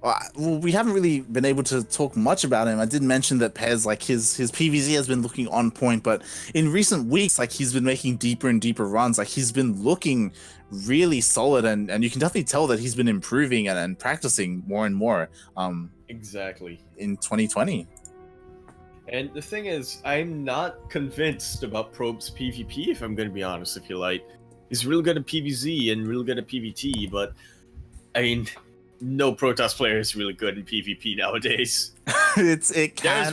Well, we haven't really been able to talk much about him. I did mention that Pezz, like his PvZ has been looking on point, but in recent weeks, like he's been making deeper and deeper runs. Like he's been looking really solid, and you can definitely tell that he's been improving and practicing more and more. Exactly. In 2020. And the thing is, I'm not convinced about Probe's PvP, if I'm going to be honest, if you like. He's real good at PvZ and real good at PvT, but I mean, no Protoss player is really good in PvP nowadays. There's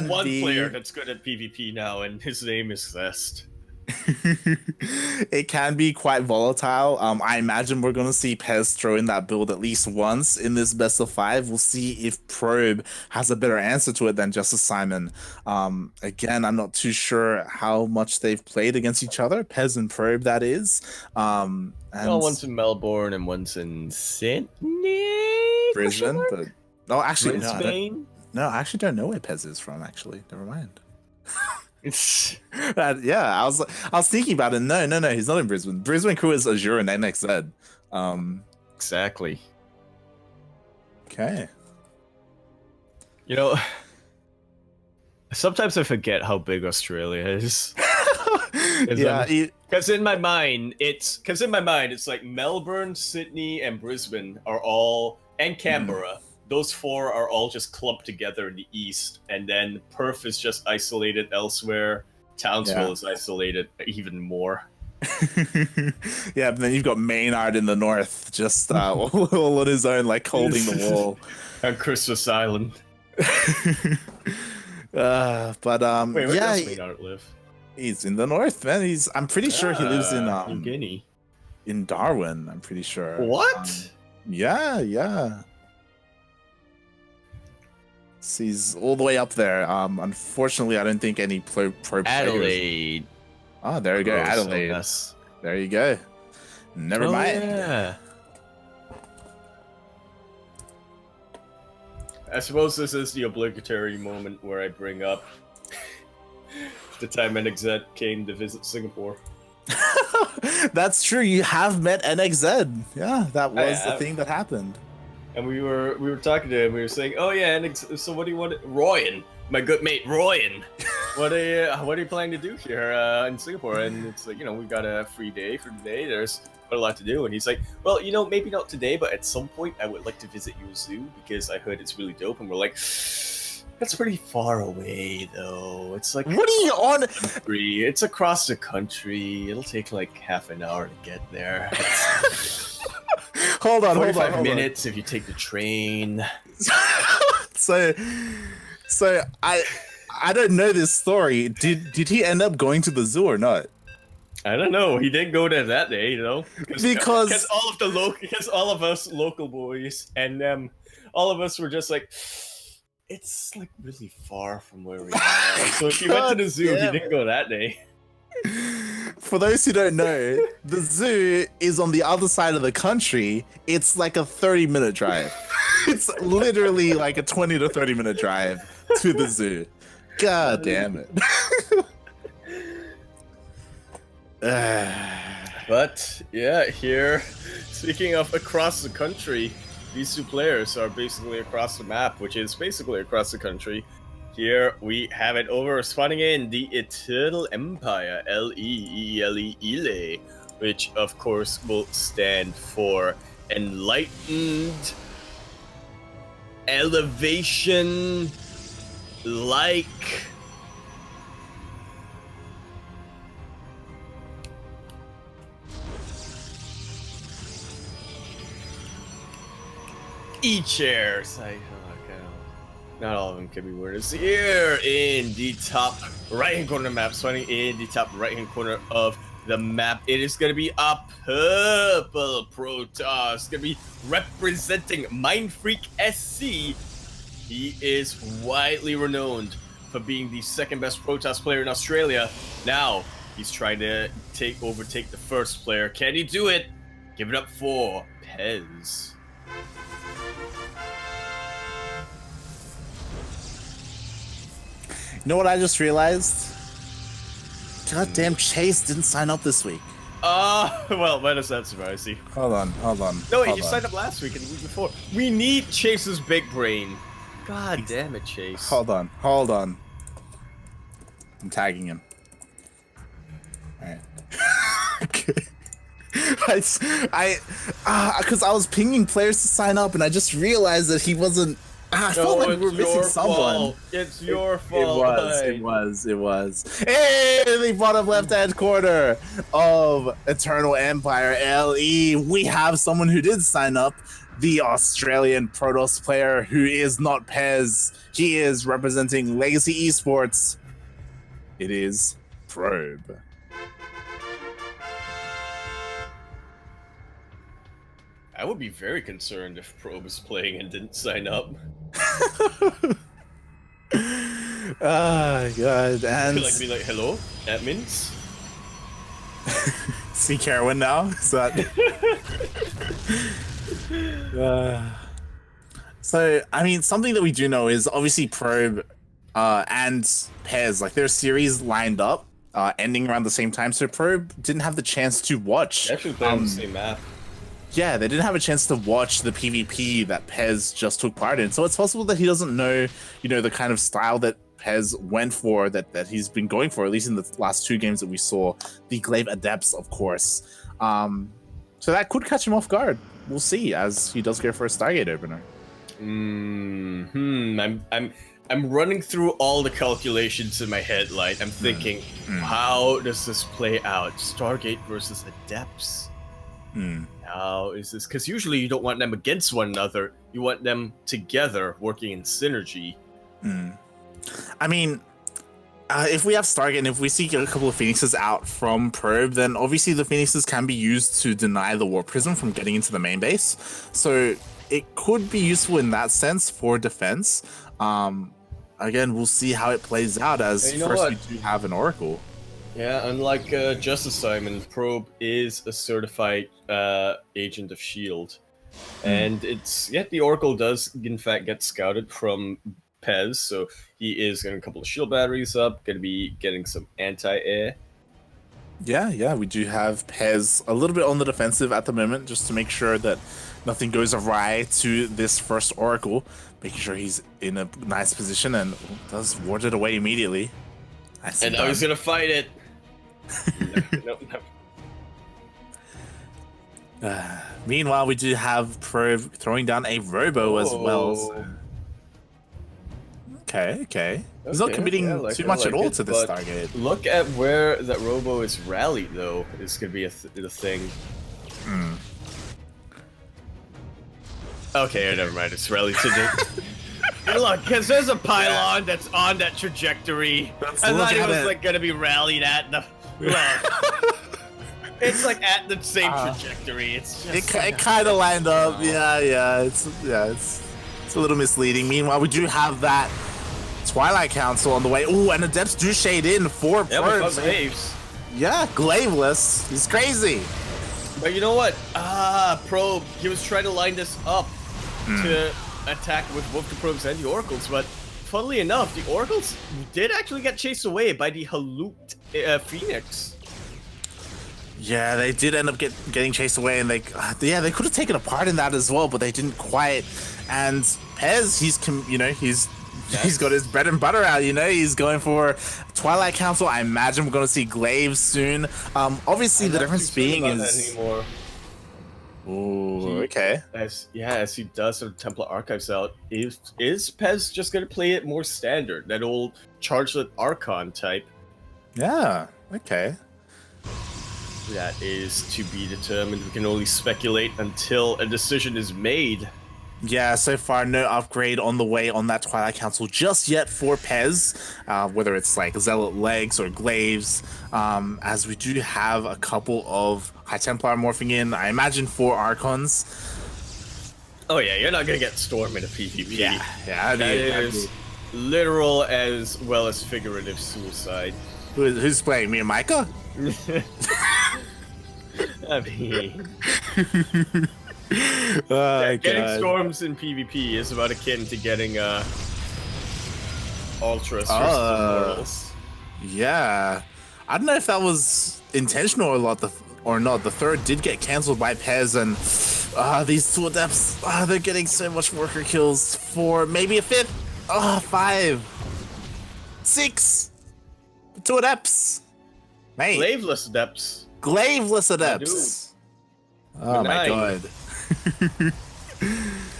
one player that's good at PvP now, and his name is Zest. It can be quite volatile. I imagine we're going to see Pezz throw in that build at least once in this best of 5. We'll see if Probe has a better answer to it than Justice Simon. Again, I'm not too sure how much they've played against each other, Pezz and Probe, that is. And one's in Melbourne and one's in Sydney, Brisbane. But no, actually, Brisbane? No, I actually don't know where Pezz is from. Actually, never mind. Yeah, I was thinking about it. No, he's not in Brisbane. Brisbane crew is Azure and NXZ. Exactly. Okay. You know, sometimes I forget how big Australia is. Yeah, because in my mind, it's like Melbourne, Sydney, and Brisbane are all, and Canberra. Those 4 are all just clumped together in the east, and then Perth is just isolated elsewhere. Townsville is isolated even more. Yeah, but then you've got Maynard in the north, just all on his own, like holding the wall. And Christmas Island. Wait, where does Maynard live? He's in the north, man. I'm pretty sure he lives in New Guinea. In Darwin, I'm pretty sure. What? Yeah. He's all the way up there. Unfortunately, I don't think any pro Adelaide. Oh, there you go, Adelaide. There you go. Never mind. Yeah. I suppose this is the obligatory moment where I bring up the time NXZ came to visit Singapore. That's true. You have met NXZ. Yeah, that was the thing that happened. And we were talking to him. We were saying, "Oh yeah, so what do you want, Royan, my good mate Royan? what are you planning to do here in Singapore?" And it's like, we've got a free day for today. There's quite a lot to do. And he's like, "Well, maybe not today, but at some point I would like to visit your zoo because I heard it's really dope." And we're like, "That's pretty far away, though. It's like, what are you on? It's across the country. It'll take like half an hour to get there." Hold on, 45 minutes if you take the train. So I don't know this story. Did he end up going to the zoo or not? I don't know. He didn't go there that day, because all of us local boys and all of us were just like, it's like really far from where we are. So if he went to the zoo, he didn't go that day. For those who don't know, the zoo is on the other side of the country. It's like a 30-minute drive. It's literally like a 20 to 30-minute drive to the zoo. God damn it. But yeah, here, speaking of across the country, these 2 players are basically across the map, which is basically across the country. Here we have it over, spawning in the Eternal Empire, Leele, which of course will stand for Enlightened Elevation, like E-chairs. Not all of them can be worded. So here in the top right-hand corner of the map, spawning in the top right-hand corner of the map, it is going to be a purple Protoss. It's going to be representing Mind Freak SC. He is widely renowned for being the 2nd best Protoss player in Australia. Now, he's trying to overtake the 1st player. Can he do it? Give it up for Pezz. You know what I just realized? Goddamn, Chase didn't sign up this week. Well, when does that surprise you? Hold on. No, wait, you signed up last week and the week before. We need Chase's big brain. God damn it, Chase. Hold on. I'm tagging him. Alright. Okay. Because I was pinging players to sign up and I just realized that he wasn't. I felt like we were missing someone. Fault. It's your fault. It was. Hey, the bottom left-hand corner of Eternal Empire LE. We have someone who did sign up, the Australian Protoss player who is not Pezz. He is representing Legacy Esports. It is Probe. I would be very concerned if Probe was playing and didn't sign up. Ah, God. And Like, be like, hello, admins? see Carowin now? Is that... So, I mean, something that we do know is obviously Probe and Pezz, like their series lined up, ending around the same time. So Probe didn't have the chance to watch. They actually played on the same map. Yeah, they didn't have a chance to watch the PvP that Pezz just took part in. So it's possible that he doesn't know, you know, the kind of style that Pezz went for, that he's been going for, at least in the last 2 games that we saw. The Glaive Adepts, of course. So that could catch him off guard. We'll see as he does go for a Stargate opener. I'm running through all the calculations in my head. Like, I'm thinking, how does this play out? Stargate versus Adepts. How is this? Because usually you don't want them against one another. You want them together, working in synergy. I mean, if we have Stargate and if we see a couple of Phoenixes out from Probe, then obviously the Phoenixes can be used to deny the Warp Prism from getting into the main base. So it could be useful in that sense for defense. Again, we'll see how it plays out as first we do have an Oracle. Yeah, unlike Justice Simon, Probe is a certified agent of S.H.I.E.L.D. And the Oracle does in fact get scouted from Pezz, so he is getting a couple of shield batteries up, going to be getting some anti-air. Yeah, we do have Pezz a little bit on the defensive at the moment, just to make sure that nothing goes awry to this first Oracle, making sure he's in a nice position and does ward it away immediately. And now he's going to fight it. No. Meanwhile, we do have Probe throwing down a Robo as well. So. Okay. He's not committing too much at all to this Stargate. Look at where that Robo is rallied, though. Is going to be a thing. Okay, never mind. It's rallied to the... Look, because there's a pylon that's on that trajectory. I thought it was like gonna be rallied at the. It's like at the same trajectory. It's just it kind of lined up. Yeah. It's a little misleading. Meanwhile, we do have that Twilight Council on the way. Ooh, and Adepts do shade in for Probe. Yeah, Glaiveless. He's crazy. But you know what? Probe. He was trying to line this up to attack with both the Probes and the Oracles, but funnily enough, the Oracles did actually get chased away by the Halute Phoenix. Yeah, they did end up getting chased away, and they could have taken a part in that as well, but they didn't quite. And Pezz, he's got his bread and butter out, he's going for Twilight Council. I imagine we're going to see Glaive soon. Obviously, the difference being is... Ooh, okay. As he does sort of Templar Archives out, is Pezz just going to play it more standard? That old Chargelet Archon type? Yeah, okay. That is to be determined. We can only speculate until a decision is made. Yeah, so far no upgrade on the way on that Twilight Council just yet for Pezz, whether it's like Zealot Legs or Glaives, as we do have a couple of High Templar morphing in, I imagine 4 Archons. Oh yeah, you're not gonna get Storm in a PvP. Yeah, that is literal as well as figurative suicide. Who's playing, me and Micah? I mean... getting storms in PvP is about akin to getting Ultras versus Immortals. Yeah, I don't know if that was intentional or not. or not. The third did get cancelled by Pezz, and these two adepts, they're getting so much worker kills. 4, maybe a 5th. 5, 6. 2 adepts. Mate. Glaveless adepts. Glaveless adepts. Oh my god.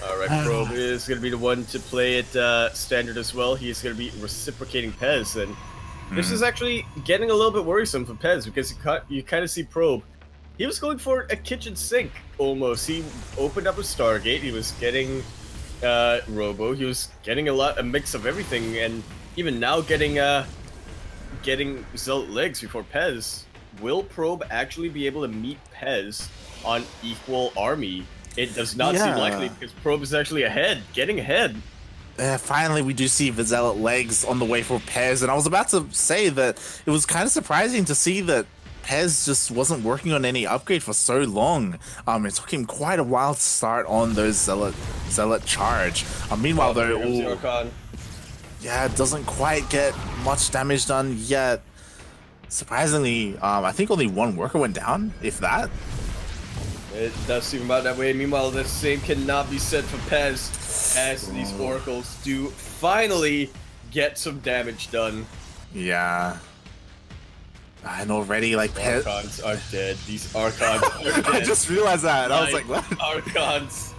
Alright, Probe is going to be the one to play it standard as well. He is going to be reciprocating Pezz, and this is actually getting a little bit worrisome for Pezz, because you kind of see Probe. He was going for a kitchen sink, almost. He opened up a Stargate, he was getting Robo, he was getting a mix of everything, and even now getting Zealot legs before Pezz. Will Probe actually be able to meet Pezz on equal army? It does not seem likely, because Probe is actually ahead, getting ahead. Finally, we do see the Zealot legs on the way for Pezz, and I was about to say that it was kind of surprising to see that Pezz just wasn't working on any upgrade for so long. It took him quite a while to start on those Zealot charge. Meanwhile, though, it doesn't quite get much damage done yet. Surprisingly, I think only 1 worker went down, if that. It does seem about that way. Meanwhile, the same cannot be said for Pezz, as these oracles do finally get some damage done. Yeah. And already, like, Pezz... Archons are dead. These Archons are dead. I just realized that. I was like, what? Archons.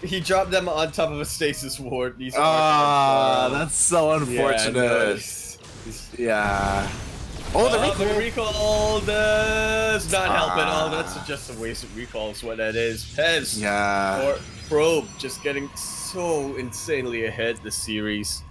He dropped them on top of a stasis ward. These Archons. That's so unfortunate. Yeah. Oh, the recall does not help at all. That's just a waste of recall is what that is. Pezz or Probe just getting so insanely ahead this series.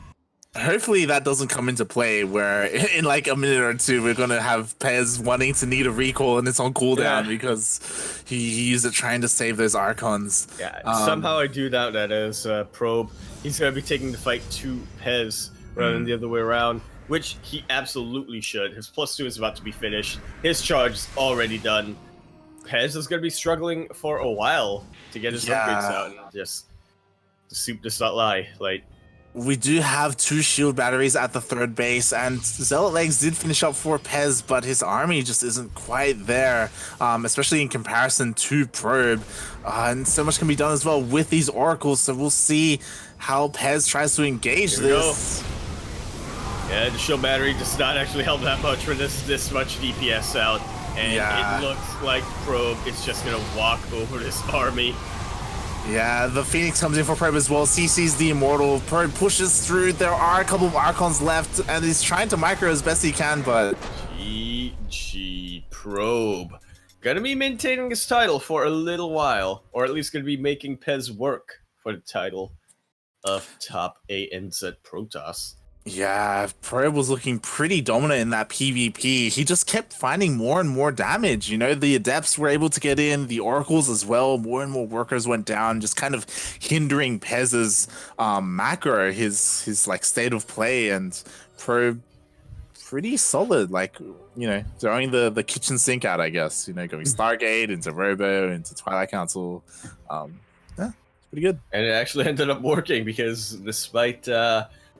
Hopefully that doesn't come into play where in like a minute or 2 we're gonna have Pezz wanting to need a recall and it's on cooldown because he used it trying to save those Archons. Yeah, somehow I do doubt that as Probe. He's gonna be taking the fight to Pezz rather than the other way around, which he absolutely should. His +2 is about to be finished. His charge is already done. Pezz is gonna be struggling for a while to get his upgrades out, and just the soup does not lie. Like, we do have 2 shield batteries at the 3rd base, and Zealot legs did finish up for Pezz, but his army just isn't quite there, especially in comparison to Probe. And so much can be done as well with these oracles, so we'll see how Pezz tries to engage this. Yeah, the shield battery does not actually help that much for this much DPS out, and it looks like Probe is just gonna walk over this army. Yeah, the Phoenix comes in for Probe as well. CC's the Immortal. Probe pushes through. There are a couple of Archons left, and he's trying to micro as best he can, but... GG Probe. Gonna be maintaining his title for a little while, or at least gonna be making Pezz work for the title of top ANZ Protoss. Yeah, Probe was looking pretty dominant in that PvP. He just kept finding more and more damage. You know, the Adepts were able to get in, the Oracles as well. More and more workers went down, just kind of hindering Pezz's macro, his like state of play. And Probe pretty solid, like, you know, throwing the kitchen sink out, I guess. You know, going Stargate into Robo into Twilight Council. Yeah, it's pretty good. And it actually ended up working because despite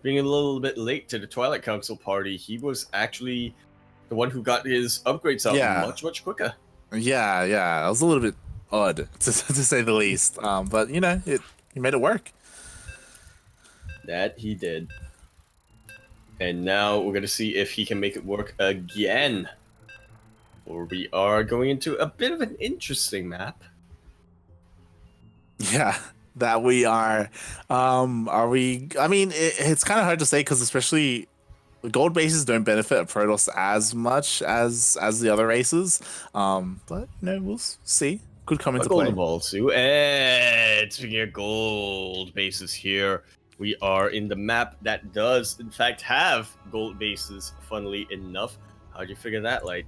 being a little bit late to the Twilight Council party, he was actually the one who got his upgrades out much quicker. Yeah, it was a little bit odd to say the least, but you know, he made it work. That he did. And now we're gonna see if he can make it work again, or we are going into a bit of an interesting map. Yeah, that we are. Are we? I mean, it's kind of hard to say because especially the gold bases don't benefit Protoss as much as the other races. But you know, we'll see. Could come into play. Golden ball too. And speaking of gold bases here, we are in the map that does in fact have gold bases. Funnily enough, how'd you figure that, Light?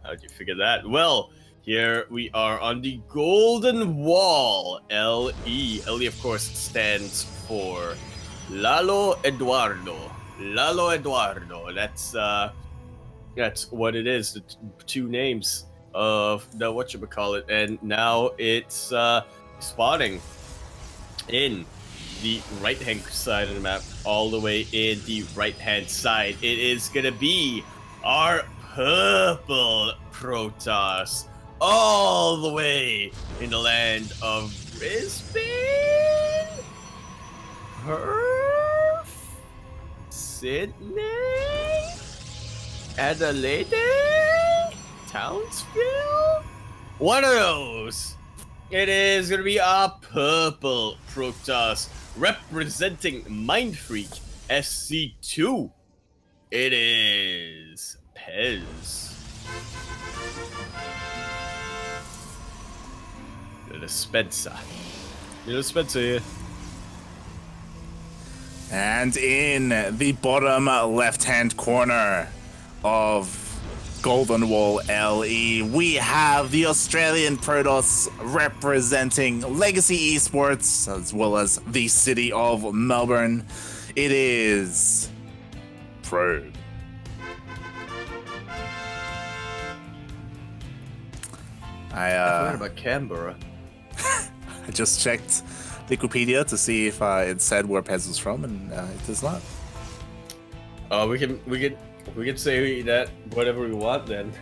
How'd you figure that? Well, here we are on the Golden Wall, LE. LE, of course, stands for Lalo Eduardo. Lalo Eduardo. That's what it is. The 2 names of the whatchamacallit. And now it's spawning in the right-hand side of the map, all the way in the right-hand side. It is gonna be our purple Protoss. all the way in the land of Brisbane, Perth, Sydney, Adelaide, Townsville. One of those. It is going to be a purple Protoss representing Mindfreak SC2. It is Pezz. Little Spencer. Little Spencer here. And in the bottom left-hand corner of Golden Wall LE, we have the Australian Protoss representing Legacy Esports, as well as the city of Melbourne. It is Probe. I forgot about Canberra. I just checked Wikipedia to see if it said where Pezz was from, and it does not. We can say that whatever we want then.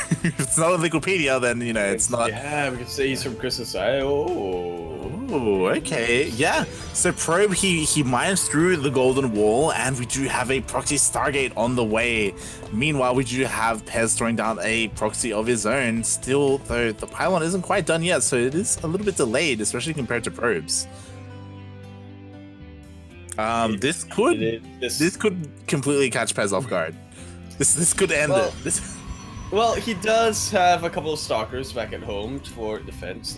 If it's not on Wikipedia, then you know it's not. Yeah, we can say he's from Christmas. Oh, okay, yeah. So Probe, he mines through the Golden Wall, and we do have a proxy Stargate on the way. Meanwhile, we do have Pezz throwing down a proxy of his own. Still, though, the pylon isn't quite done yet, so it is a little bit delayed, especially compared to Probe's. This could completely catch Pezz off guard. This could end it. Well, he does have a couple of stalkers back at home for defense.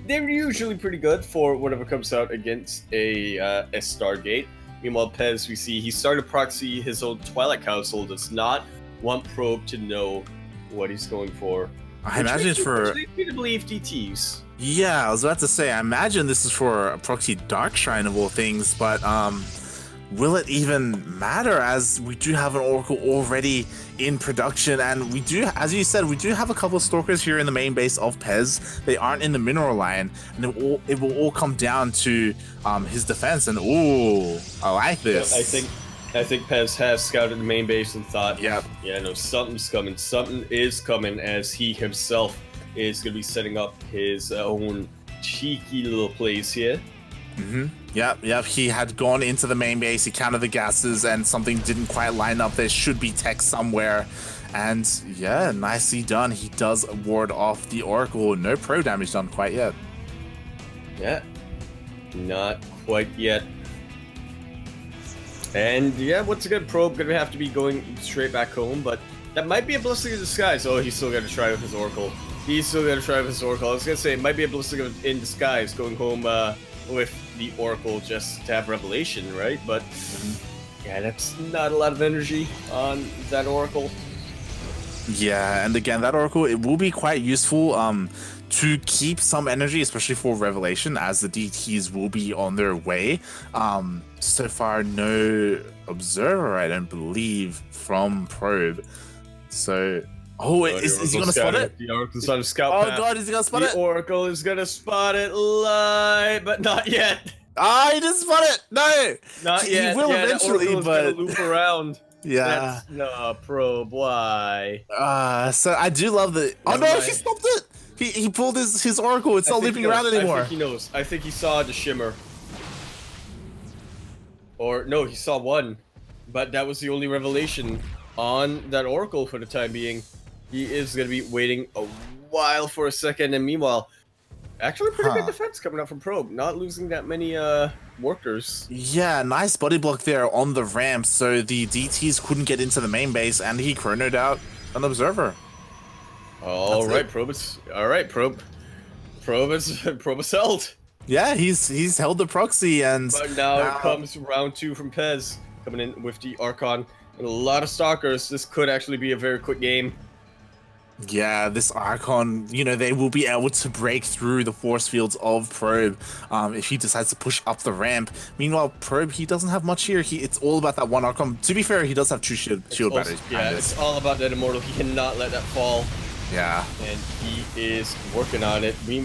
They're usually pretty good for whatever comes out against a Stargate. Meanwhile, Pezz, we see he started proxy his own Twilight Council. Does not want Probe to know what he's going for. I imagine it's for. We believe DTs. Yeah, I was about to say. I imagine this is for a proxy Dark Shrine of all things, but will it even matter, as we do have an Oracle already in production, and we do, as you said, we do have a couple of Stalkers here in the main base of Pezz. They aren't in the mineral line, and it will all come down to his defense. And ooh, I like this. I think Pezz has scouted the main base and thought, yeah, no, something's coming. Something is coming, as he himself is going to be setting up his own cheeky little plays here. Yep. He had gone into the main base, he counted the gases, and something didn't quite line up. There should be tech somewhere. And yeah, nicely done. He does ward off the Oracle. No pro damage done quite yet. Yeah, not quite yet. And yeah, once again, Probe gonna have to be going straight back home, but that might be a blessing in disguise. Oh, he's still gonna try with his Oracle. I was gonna say, it might be a blessing in disguise going home with the Oracle just to have Revelation, right? But yeah, that's not a lot of energy on that Oracle. Yeah, and again, that Oracle, it will be quite useful to keep some energy, especially for Revelation, as the DTs will be on their way. So far, no Observer, I don't believe, from Probe. So, is he gonna spot it? The Oracle's on a scout path. God, is he gonna spot it? The Oracle is gonna spot it live, but not yet. He didn't spot it. No, not yet. He will eventually, but gonna loop around. Yeah. That's no Probe. Why? So I do love the. Oh no, he stopped it. He pulled his Oracle. It's not looping around anymore. I think he knows. I think he saw the shimmer. Or no, he saw one, but that was the only Revelation on that Oracle for the time being. He is going to be waiting a while for a second, and meanwhile, actually pretty good defense coming out from Probe. Not losing that many workers. Yeah, nice body block there on the ramp, so the DTs couldn't get into the main base, and he chronoed out an Observer. All right, Probe is held. Yeah, he's held the proxy, and but now it comes round 2 from Pezz, coming in with the Archon and a lot of Stalkers. This could actually be a very quick game. Yeah, this Archon, they will be able to break through the force fields of Probe if he decides to push up the ramp. Meanwhile, Probe, he doesn't have much here. It's all about that one Archon. To be fair, he does have 2 shield batteries. Yeah, it's all about that Immortal. He cannot let that fall. Yeah. And he is working on it. We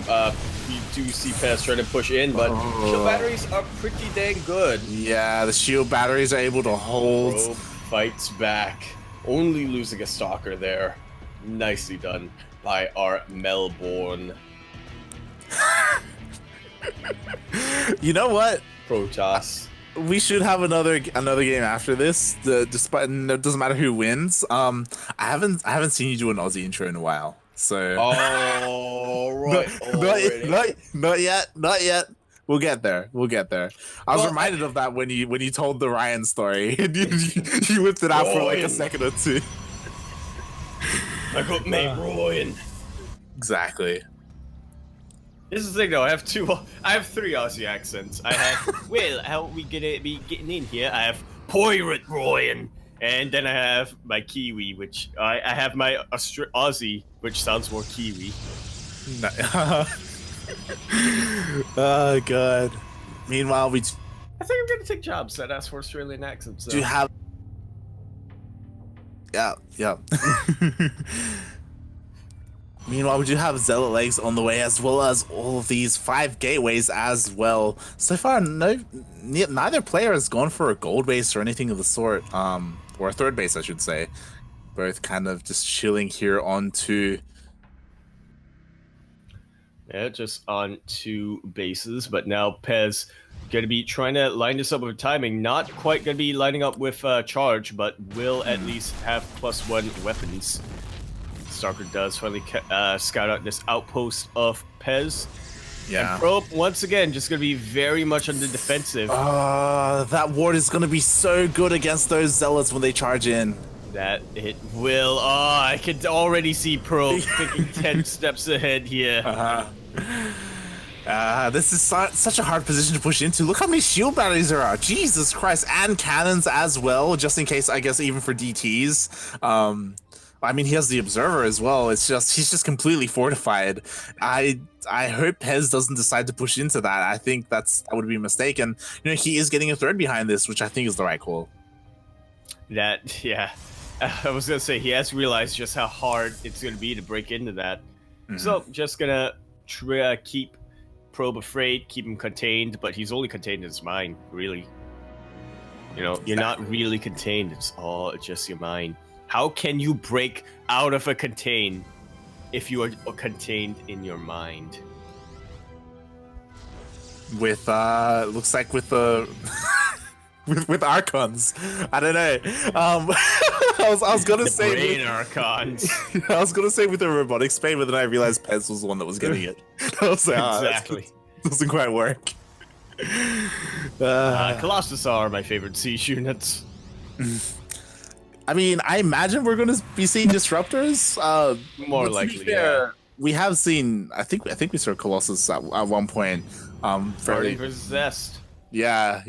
do see Pezz trying to push in, but shield batteries are pretty dang good. Yeah, the shield batteries are able to hold. Probe fights back, only losing a Stalker there. Nicely done. by our Melbourne You know what? Protoss. We should have another game after this. Despite it doesn't matter who wins. I haven't seen you do an Aussie intro in a while. So Oh, right. not yet. We'll get there. I was reminded of that when you told the Ryan story. You whipped it out for like a second or two. I got mate Ryan. Exactly. This is the thing though, I have three Aussie accents. I have, well, how are we gonna be getting in here? I have Pirate Ryan, and then I have my Kiwi, which I have my Aussie, which sounds more Kiwi. Oh god. Meanwhile, I think I'm gonna take jobs that ask for Australian accents. do have. Yeah. Meanwhile, we do have Zealot Legs on the way, as well as all of these 5 gateways as well. So far, neither player has gone for a gold base or anything of the sort, or a third base, I should say. Both kind of just chilling here on 2. Yeah, just on 2 bases, but now Pezz gonna be trying to line this up with timing. Not quite gonna be lining up with charge, but will at least have +1 weapons. StarCraft does finally scout out this outpost of Pezz. Yeah. And Probe, once again, just going to be very much on the defensive. That ward is going to be so good against those Zealots when they charge in. That it will. Oh, I can already see Probe thinking 10 steps ahead here. This is such a hard position to push into. Look how many shield batteries there are. Jesus Christ. And cannons as well, just in case, I guess, even for DTs. I mean, he has the Observer as well. It's just he's just completely fortified. I hope Pezz doesn't decide to push into that. I think that would be a mistake. And he is getting a third behind this, which I think is the right call. Yeah. I was gonna say he has realized just how hard it's gonna be to break into that. So just gonna keep Probe afraid, keep him contained, but he's only contained in his mind, really. You're not really contained. It's just your mind. How can you break out of a contain if you are contained in your mind? With looks like with the with Archons. I don't know. I was gonna say brain Archons. I was gonna say with the robotic spade, but then I realized Pezz was the one that was getting it. I was like, exactly. Doesn't quite work. Colossus are my favorite siege units. I mean, I imagine we're going to be seeing disruptors. More likely, yeah. We have seen. I think we saw Colossus at one point. Party versus Zest. Yeah.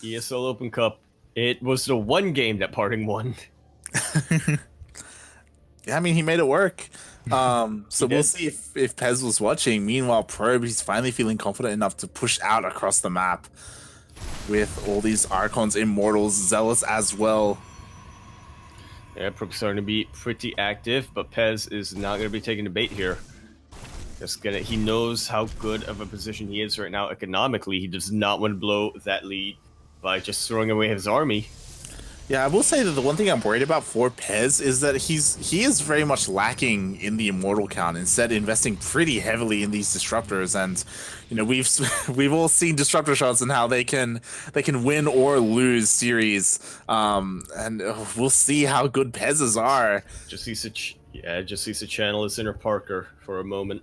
ESL Open Cup. It was the one game that Parting won. Yeah, I mean, he made it work. So we'll see if Pezz was watching. Meanwhile, Probe, he's finally feeling confident enough to push out across the map with all these Archons, Immortals, Zealots as well. Yeah, Probe's starting to be pretty active, but Pezz is not going to be taking the bait here. He knows how good of a position he is right now economically. He does not want to blow that lead by just throwing away his army. Yeah, I will say that the one thing I'm worried about for Pezz is that he is very much lacking in the immortal count, instead investing pretty heavily in these disruptors. And we've all seen disruptor shots and how they can win or lose series. And we'll see how good Pezz's are. Just needs to channel his inner Parker for a moment.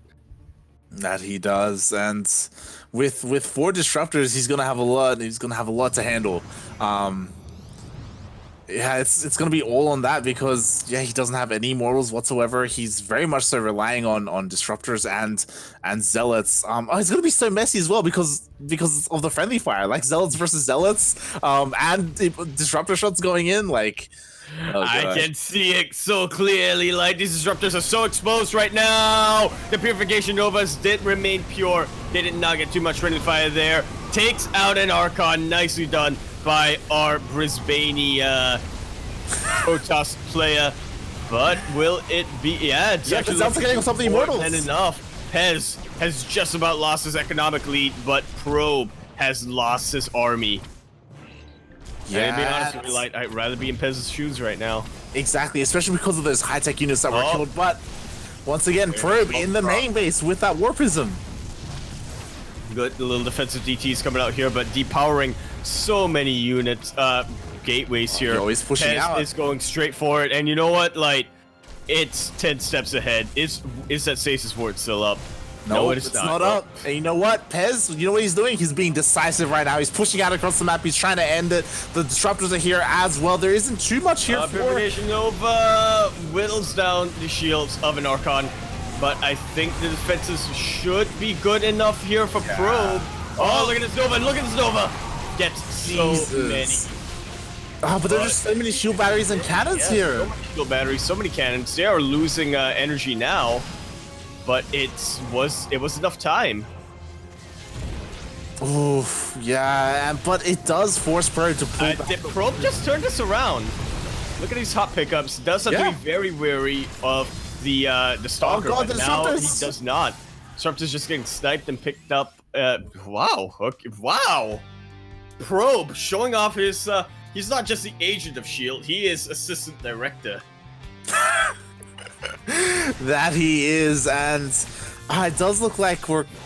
That he does, and with 4 disruptors, he's gonna have a lot to handle. Yeah, it's gonna be all on that because he doesn't have any mortals whatsoever. He's very much so relying on disruptors and zealots. It's gonna be so messy as well because of the friendly fire, like zealots versus zealots, and disruptor shots going in. Like, I can see it so clearly. Like, these disruptors are so exposed right now. The purification novas did remain pure. They did not get too much friendly fire there. Takes out an Archon. Nicely done by our Brisbane Protoss player, but will it be? Yeah, it's actually sounds like getting something immortals. And enough. Pezz has just about lost his economic lead, but Probe has lost his army. Yeah, to be honest with you, Light, I'd rather be in Pezz's shoes right now. Exactly, especially because of those high-tech units that were killed. But Once again, Probe in the main base with that Warpism. Good, the little defensive DTs coming out here, but depowering so many units, gateways here. Always pushing out. Is going straight for it, and you know what? Like, it's 10 steps ahead. Is that Stasis ward still up? No, it's not up. And you know what? Pezz, you know what he's doing? He's being decisive right now. He's pushing out across the map. He's trying to end it. The disruptors are here as well. There isn't too much here for... Purification Nova whittles down the shields of an Archon, but I think the defenses should be good enough here for Probe. Oh, look at this Nova. Look at this Nova. Gets so many. Oh, but there's just so many shield batteries and cannons here. So many shield batteries, so many cannons. They are losing energy now. But it was enough time. Oof, yeah, but it does force Probe to pull back. Probe just turned this around. Look at these hot pickups. Does have to be very wary of the Stalker, God, but now he does not. Disruptor's just getting sniped and picked up. Wow. Okay, wow. Probe showing off his. He's not just the agent of S.H.I.E.L.D. He is assistant director. That he is, and it does look like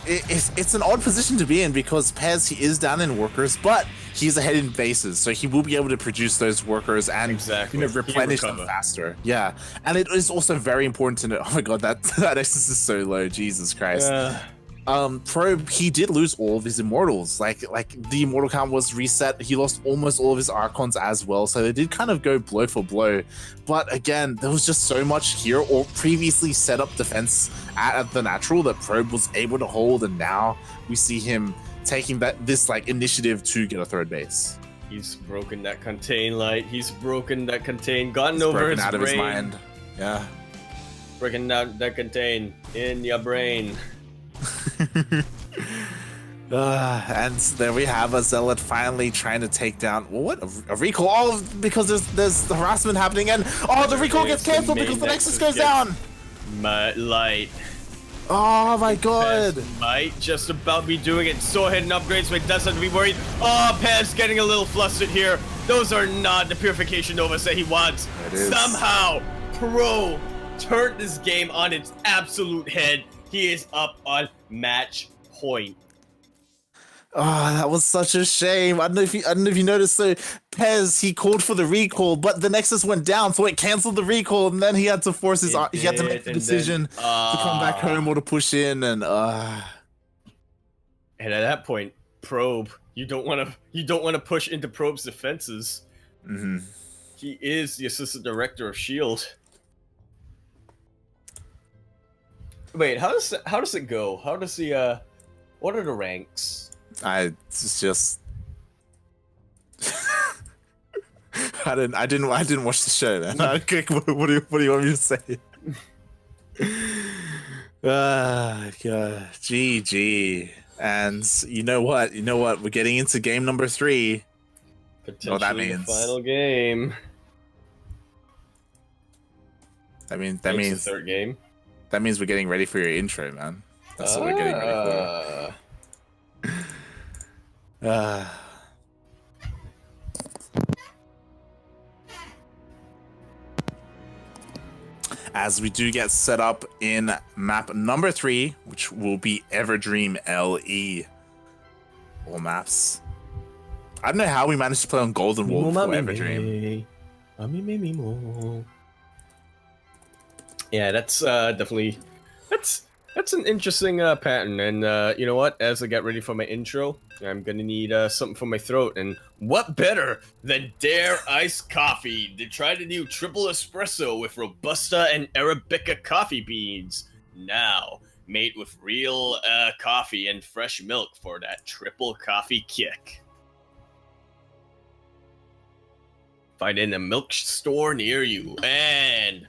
it's an odd position to be in because Pezz, he is down in workers, but he's ahead in bases, so he will be able to produce those workers and replenish them faster. Yeah, and it is also very important to know. Oh my god, that Nexus is so low. Jesus Christ. Probe, he did lose all of his immortals. Like the immortal count was reset. He lost almost all of his archons as well. So they did kind of go blow for blow. But again, there was just so much here or previously set up defense at the natural that Probe was able to hold, and now we see him taking this initiative to get a third base. He's broken that contain light. He's broken that contain. Gotten over his out brain. Of his mind. Yeah. Breaking out that contain in your brain. And there we have a Zealot finally trying to take down a recall. Oh, because there's harassment happening, and the recall gets cancelled because the Nexus goes down. Light. Oh my god. Pezz might just about be doing it. So ahead and upgrades, so he doesn't have to be worried. Oh, Pezz getting a little flustered here. Those are not the purification Novas that he wants. Somehow, Pro turned this game on its absolute head. He is up on match point. Oh, that was such a shame. I don't know if you noticed. So Pezz, he called for the recall, but the Nexus went down, so it canceled the recall, and then he had to force his. He had to make the decision to come back home or to push in, and. And at that point, Probe, you don't want to push into Probe's defenses. Mm-hmm. He is the assistant director of S.H.I.E.L.D. Wait, how does it go? How does the what are the ranks? It's just I didn't watch the show, man. Okay, what do you want me to say? God, GG. And you know what? We're getting into game number 3. Potentially that means the final game. That means the third game. That means we're getting ready for your intro, man. That's what we're getting ready for. As we do get set up in map number 3, which will be Everdream LE. All maps. I don't know how we managed to play on Golden Wall for Everdream. Yeah, that's definitely that's an interesting pattern. And you know what? As I get ready for my intro, I'm gonna need something for my throat. And what better than Dare Iced Coffee to try the new triple espresso with Robusta and Arabica coffee beans. Now made with real coffee and fresh milk for that triple coffee kick. Find it in a milk store near you. And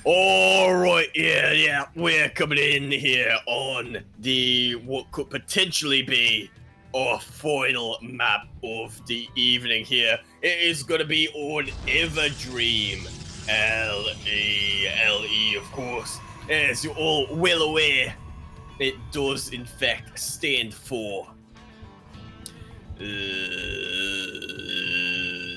alright, yeah, we're coming in here on the what could potentially be our final map of the evening here. It is gonna be on Everdream LE, of course. As you're all well aware, it does in fact stand for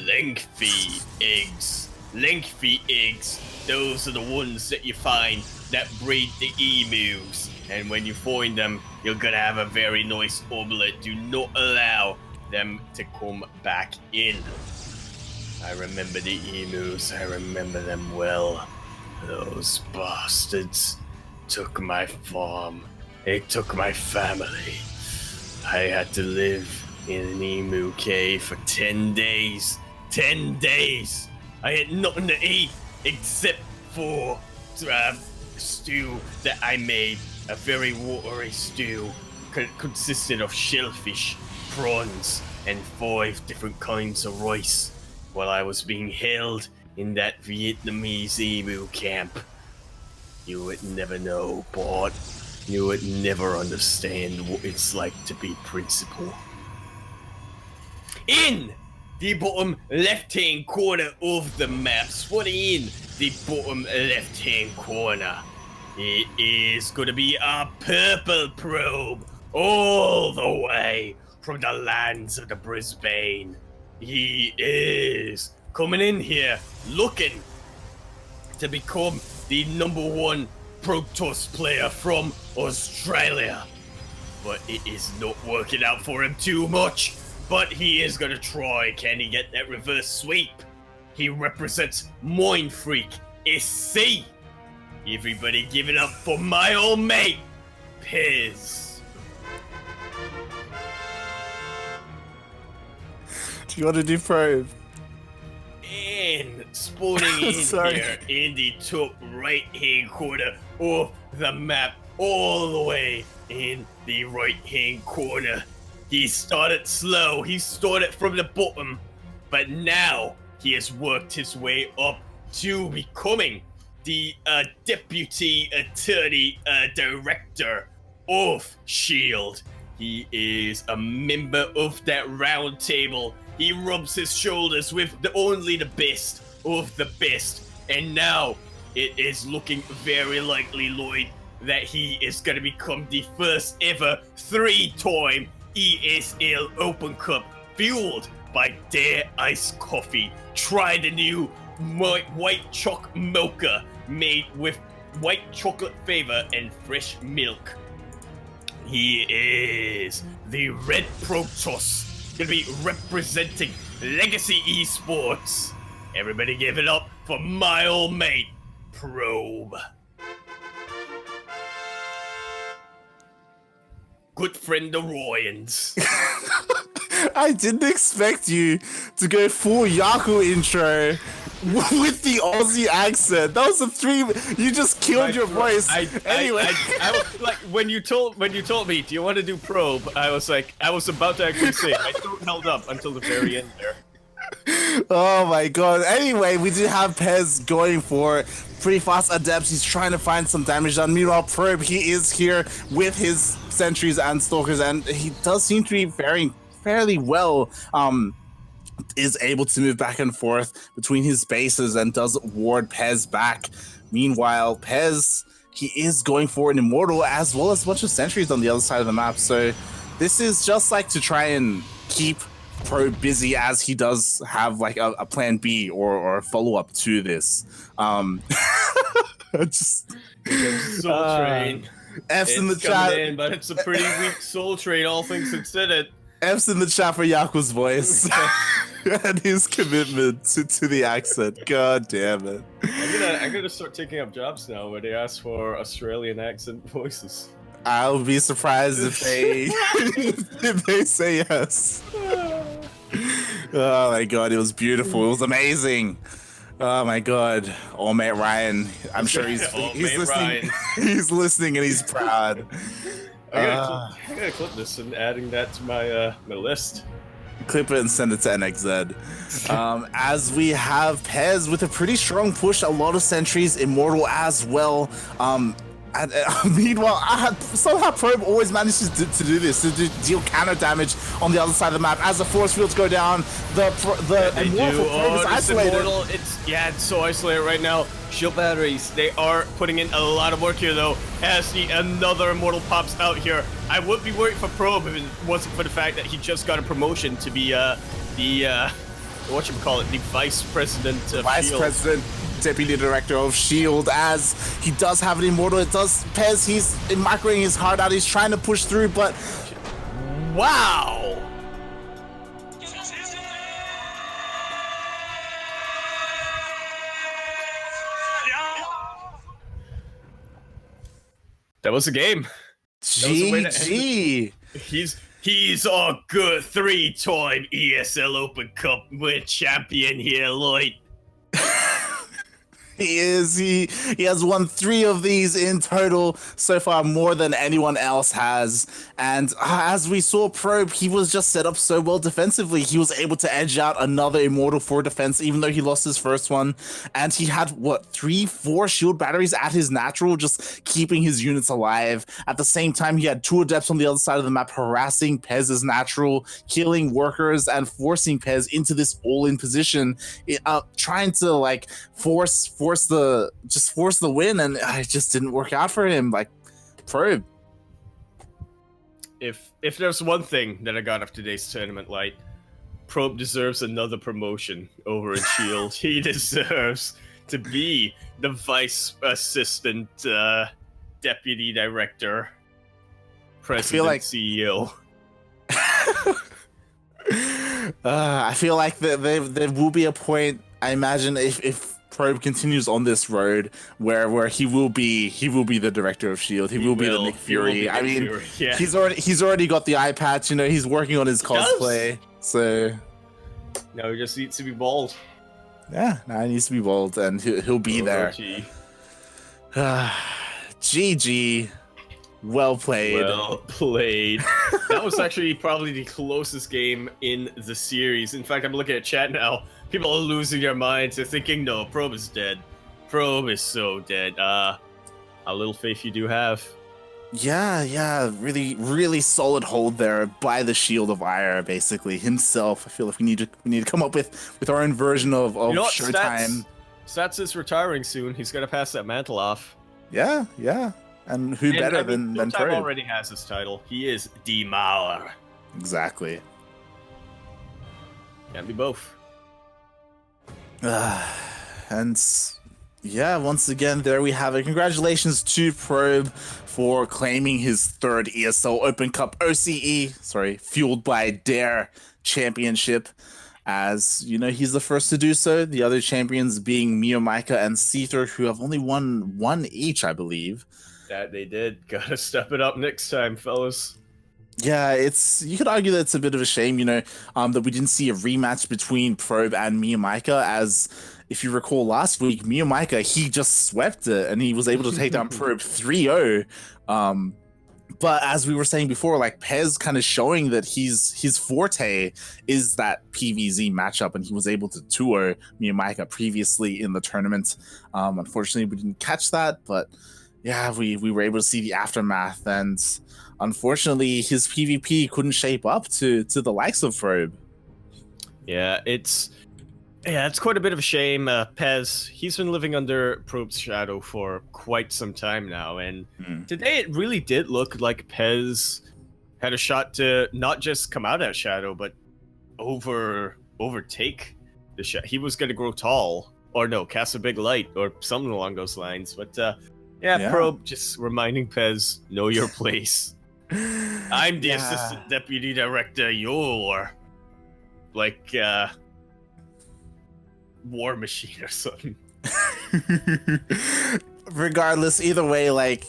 lengthy eggs lengthy eggs. Those are the ones that you find that breed the emus. And when you find them, you're gonna have a very nice omelette. Do not allow them to come back in. I remember the emus. I remember them well. Those bastards took my farm. They took my family. I had to live in an emu cave for 10 days. 10 days! I had nothing to eat except for stew that I made. A very watery stew consisted of shellfish, prawns, and 5 different kinds of rice while I was being held in that Vietnamese emu camp. You would never know, but you would never understand what it's like to be principal. In the bottom left-hand corner of the map, spotting in the bottom left-hand corner, it is going to be a purple probe all the way from the lands of the Brisbane. He is coming in here looking to become the #1 Protoss player from Australia. But it is not working out for him too much. But he is going to try. Can he get that reverse sweep? He represents Mind Freak SC. Everybody give it up for my old mate, Pezz. Do you want to do probe? And spawning in here in the top right-hand corner of the map, all the way in the right-hand corner. He started slow, he started from the bottom, but now he has worked his way up to becoming the Deputy Attorney Director of S.H.I.E.L.D. He is a member of that round table. He rubs his shoulders with only the best of the best. And now it is looking very likely, Lloyd, that he is going to become the first ever 3-time ESL Open Cup Fueled by Dare Iced Coffee. Try the new white choc mocha made with white chocolate flavor and fresh milk. He is the Red Protoss, gonna be representing Legacy Esports. Everybody give it up for my old mate, Probe. Good friend of Royan's. I didn't expect you to go full Yaku intro with the Aussie accent. That was a 3. You just killed your voice. Anyway, I was like, when you told me, do you want to do probe? I was like, I was about to actually say, my throat held up until the very end there. Oh my god. Anyway, we do have Pezz going for pretty fast adepts. He's trying to find some damage done. Meanwhile, Probe, he is here with his sentries and stalkers, and he does seem to be faring fairly well. Is able to move back and forth between his bases and does ward Pezz back. Meanwhile, Pezz, he is going for an immortal as well as a bunch of sentries on the other side of the map. So this is just like to try and keep Probe busy, as he does have like a plan B or a follow-up to this. Just Soul Train. F's in the chat. In, but it's a pretty weak Soul Train, all things considered. F's in the chat for Yaku's voice and his commitment to the accent. God damn it. I'm gonna start taking up jobs now where they ask for Australian accent voices. I'll be surprised if they if they say yes. Oh my god, it was beautiful. It was amazing. Oh my god, old mate Ryan. I'm sure he's listening. Ryan. He's listening and he's proud. I gotta clip this and adding that to my my list. Clip it and send it to NXZ. As we have Pezz with a pretty strong push, a lot of sentries, immortal as well. And meanwhile, somehow Probe always manages to do this, to deal counter damage on the other side of the map. As the force fields go down, the immortal Probe is isolated. It's so isolated right now. Shield batteries, they are putting in a lot of work here though, as another immortal pops out here. I would be worried for Probe if it wasn't for the fact that he just got a promotion to be the whatchamacallit, the vice president of Vice Shield. President, Deputy Director of Shield, as he does have an immortal. It does Pezz. He's microing his heart out. He's trying to push through, but Wow! That was the game. GG. He's a good 3-time ESL Open Cup win champion here, Lloyd. He is. He has won 3 of these in total so far, more than anyone else has. And as we saw, Probe, he was just set up so well defensively. He was able to edge out another Immortal for defense, even though he lost his first one. And he had, what, 3-4 shield batteries at his natural, just keeping his units alive. At the same time, he had 2 adepts on the other side of the map harassing Pezz's natural, killing workers, and forcing Pezz into this all-in position, trying to, like, force the win, and it just didn't work out for him. Like, Probe. If there's one thing that I got of today's tournament, Light, Probe deserves another promotion over in Shield. He deserves to be the vice assistant, deputy director, president, CEO. I feel like there will be a point, I imagine, if Probe continues on this road where he will be the director of Shield. He will be the Nick Fury. I mean, yeah. he's already got the eye patch. You know, he's working on his cosplay. So now he just needs to be bold. Yeah, now he needs to be bold, and he'll be there. GG. Well played. Well played. That was actually probably the closest game in the series. In fact, I'm looking at chat now. People are losing their minds. They're thinking, no, Probe is dead. Probe is so dead. How little faith you do have. Yeah. Really solid hold there by the Shield of Ire, basically himself. I feel like we need to come up with our own version of Showtime. Stats is retiring soon. He's gonna pass that mantle off. Yeah. And who better than Probe? Already has his title. He is Demour. Exactly. Can't be both. And yeah, once again, there we have it. Congratulations to Probe for claiming his 3rd ESL Open Cup fueled by Dare championship. As you know, he's the first to do so. The other champions being Miyamika and Seether, who have only won 1 each, I believe. That they did. Gotta step it up next time, fellas. Yeah, you could argue that it's a bit of a shame, that we didn't see a rematch between Probe and Miyamika, as if you recall last week, Miyamika, he just swept it and he was able to take down Probe 3-0. But as we were saying before, like, Pezz kind of showing that his forte is that PvZ matchup, and he was able to 2-0 Miyamika previously in the tournament. Unfortunately, we didn't catch that, but yeah, we were able to see the aftermath, and unfortunately, his PvP couldn't shape up to the likes of Probe. Yeah, it's quite a bit of a shame. Pezz, he's been living under Probe's shadow for quite some time now, and today it really did look like Pezz had a shot to not just come out of that shadow, but overtake the shadow. He was going to grow tall, or no, cast a big light, or something along those lines. But yeah, Probe just reminding Pezz, know your place. I'm the assistant deputy director. You're like War Machine or something. Regardless, either way, like,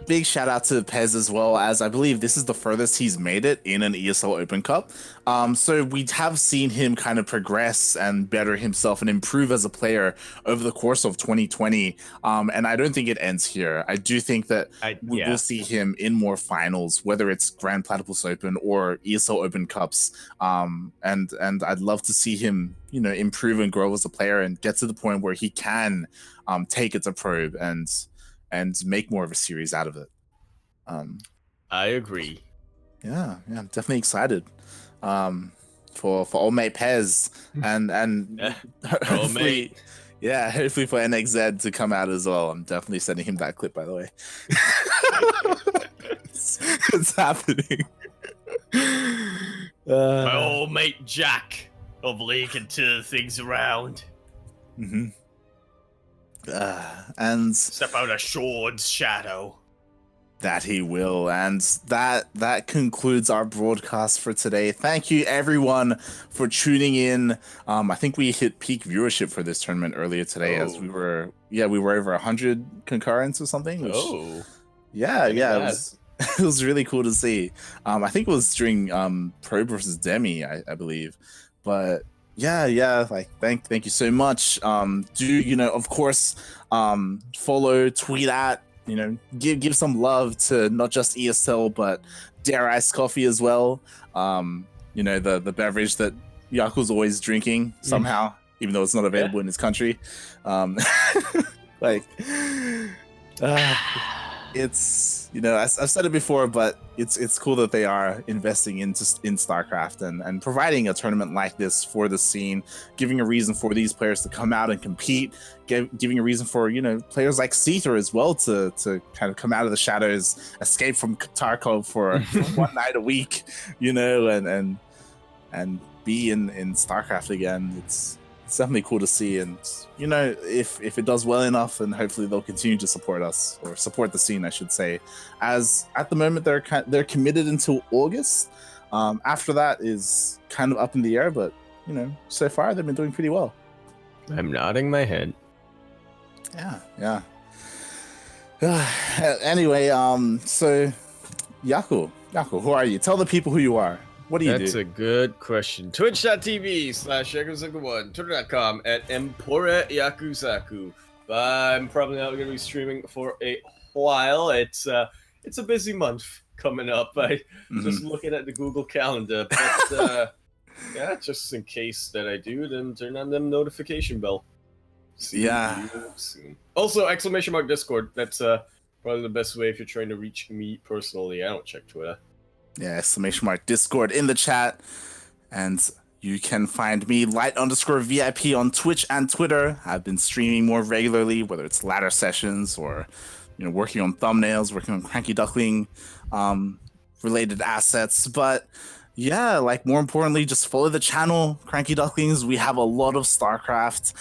big shout out to Pezz as well, as I believe this is the furthest he's made it in an ESL Open Cup. So we have seen him kind of progress and better himself and improve as a player over the course of 2020. And I don't think it ends here. I do think that we will see him in more finals, whether it's Grand Platypus Open or ESL Open Cups. And I'd love to see him, improve and grow as a player and get to the point where he can take it to Probe and make more of a series out of it. I agree. Yeah, I'm definitely excited for old mate Pezz and hopefully, hopefully for NXZ to come out as well. I'm definitely sending him that clip, by the way. it's happening. My old mate Jack. Hopefully he can turn things around. Mm-hmm. And Step out of Shord's shadow. that he will. And that concludes our broadcast for today. Thank you everyone for tuning in. I think we hit peak viewership for this tournament earlier today, as we were over 100 concurrents or something. Which, it was it was really cool to see. I think it was during Pro versus Demi, I believe. But like thank you so much. Do of course follow, tweet at, give some love to not just ESL but Dare Iced Coffee as well. The beverage that Yaku's always drinking somehow, even though it's not available in his country. It's I've said it before, but it's cool that they are investing in StarCraft and providing a tournament like this for the scene, giving a reason for these players to come out and compete, giving a reason for players like Caesar as well to kind of come out of the shadows, escape from Tarkov for one night a week, and be in StarCraft again. It's definitely cool to see, and if it does well enough, and hopefully they'll continue to support us, or support the scene, I should say. As at the moment they're committed until August. After that is kind of up in the air, but so far they've been doing pretty well. I'm nodding my head. Yeah. Anyway, so Yaku, who are you? Tell the people who you are. What do you do? That's a good question. Twitch.tv/Yakuzaku1, Twitter.com@Empora-Yakuzaku. I'm probably not going to be streaming for a while. It's a busy month coming up. Just looking at the Google Calendar. But just in case that I do, then turn on them notification bell. See you soon. Also, !Discord. That's probably the best way if you're trying to reach me personally. I don't check Twitter. Yeah, !Discord in the chat. And you can find me light_VIP on Twitch and Twitter. I've been streaming more regularly, whether it's ladder sessions or working on thumbnails, working on CranKy Duckling related assets. But more importantly, just follow the channel, CranKy Ducklings. We have a lot of StarCraft,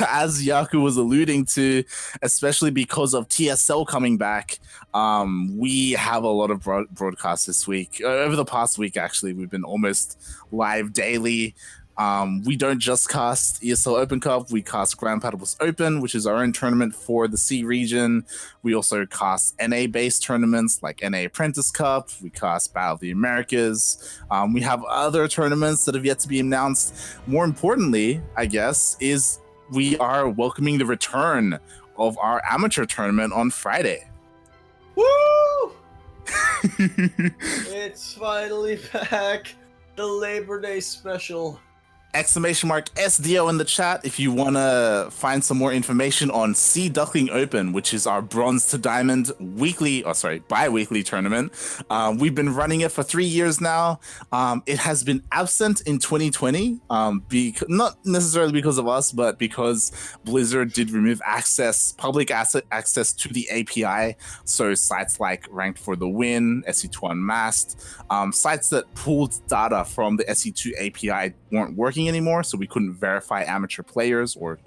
as Yaku was alluding to, especially because of TSL coming back. We have a lot of broadcasts this week. Over the past week, actually, we've been almost live daily. We don't just cast ESL Open Cup, we cast Grand Platypus Open, which is our own tournament for the C region. We also cast NA-based tournaments like NA Apprentice Cup, we cast Battle of the Americas. We have other tournaments that have yet to be announced. More importantly, I guess, is we are welcoming the return of our amateur tournament on Friday. Woo! It's finally back. The Labor Day special. !SDO in the chat if you want to find some more information on Sea Duckling Open, which is our bronze to diamond bi-weekly tournament. We've been running it for 3 years now. It has been absent in 2020, not necessarily because of us, but because Blizzard did remove public access to the API. So sites like Ranked for the Win, SE2 Unmasked, sites that pulled data from the SE2 API weren't working anymore, so we couldn't verify amateur players or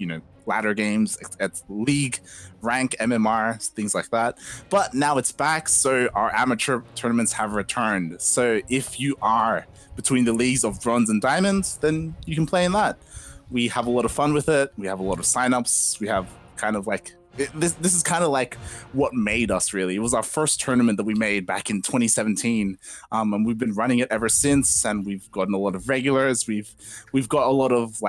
ladder games at League, Rank, MMR, things like that. But now it's back, so our amateur tournaments have returned. So if you are between the leagues of bronze and diamonds, then you can play in that. We have a lot of fun with it. We have a lot of signups. We have kind of like this is kind of like what made us, really. It was our first tournament that we made back in 2017, and we've been running it ever since, and we've gotten a lot of regulars. We've got a lot of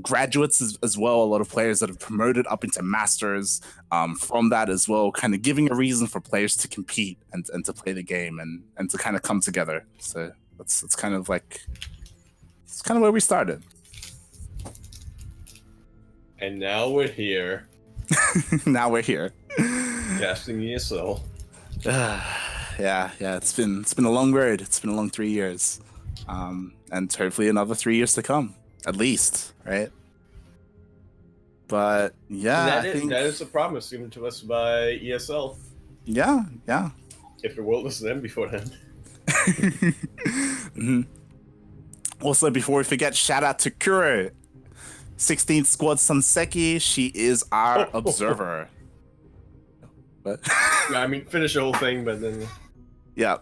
graduates as well, a lot of players that have promoted up into masters from that as well, kind of giving a reason for players to compete and to play the game and to kind of come together. So it's kind of where we started. And now we're here. Now we're here. Casting ESL. Yeah. It's been a long road. It's been a long 3 years, and hopefully another 3 years to come, at least, right? But I think that is a promise given to us by ESL. Yeah. If the world was them before then. Mm-hmm. Also, before we forget, shout out to Kuro, 16th Squad Sanseki. She is our observer. But Yeah, I mean, finish the whole thing, but then. yeah,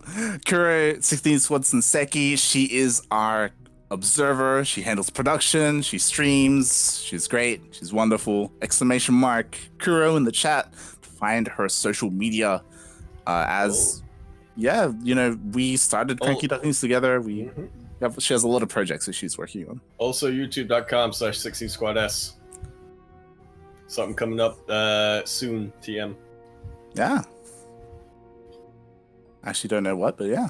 Kuro, 16th Squad Sanseki. She is our observer. She handles production. She streams. She's great. She's wonderful. Exclamation mark Kuro in the chat. Find her social media. Yeah, you know, we started CranKy Ducklings together. She has a lot of projects that she's working on. Also, youtube.com/16squads. Something coming up soon, TM. Yeah. Actually don't know what, but yeah.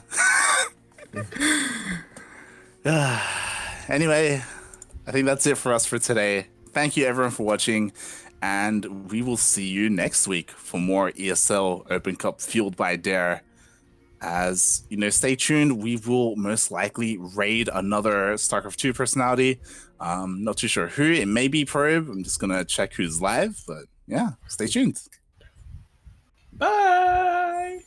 Anyway, I think that's it for us for today. Thank you everyone for watching, and we will see you next week for more ESL Open Cup Fueled by Dare. As you know, stay tuned. We will most likely raid another StarCraft 2 personality. Not too sure who. It may be Probe. I'm just gonna check who's live, but yeah, stay tuned. Bye.